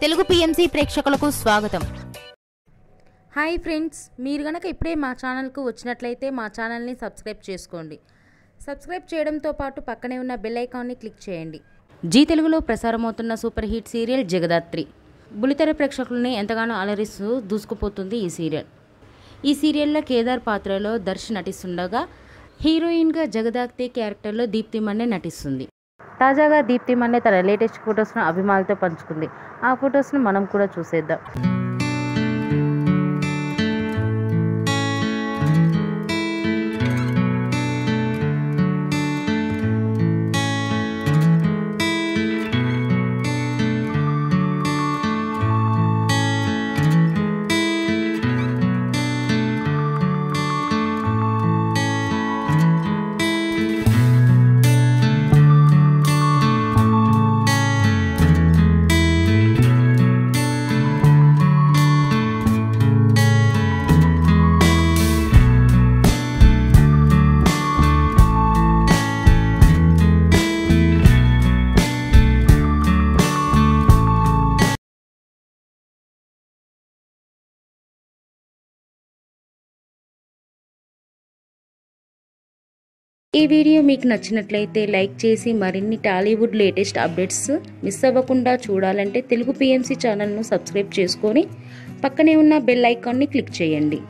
Telugu PMC ప్రేక్షకులకు స్వాగతం. Hi friends, మీరు గనక ఇప్పుడే మా ఛానల్కు వచ్చినట్లయితే మా ఛానల్ని సబ్స్క్రైబ్ చేసుకోండి. సబ్స్క్రైబ్ చేయడంతో పాటు పక్కనే ఉన్న బెల్ ఐకాన్ని క్లిక్ చేయండి. జీ తెలుగులో ప్రసారమవుతున్న సూపర్ హిట్ సీరియల్ జగదాత్రి బుల్లితెర ప్రేక్షకుల్ని ఎంతగానో అలరిస్తూ దూసుకుపోతుంది ఈ సీరియల్. ఈ సీరియల్లో కేదార్ పాత్రలో దర్శి నటిస్తుండగా హీరోయిన్గా జగదాత్రి క్యారెక్టర్లో దీప్తి మన్నే నటిస్తుంది. తాజాగా దీప్తి మన్నే తన లేటెస్ట్ ఫొటోస్ను అభిమానులతో పంచుకుంది. ఆ ఫొటోస్ను మనం కూడా చూసేద్దాం. ఈ వీడియో మీకు నచ్చినట్లయితే లైక్ చేసి మరిన్ని టాలీవుడ్ లేటెస్ట్ అప్డేట్స్ మిస్ అవ్వకుండా చూడాలంటే తెలుగు పిఎంసి ఛానల్ను సబ్స్క్రైబ్ చేసుకొని పక్కనే ఉన్న బెల్ ఐకాన్ని క్లిక్ చేయండి.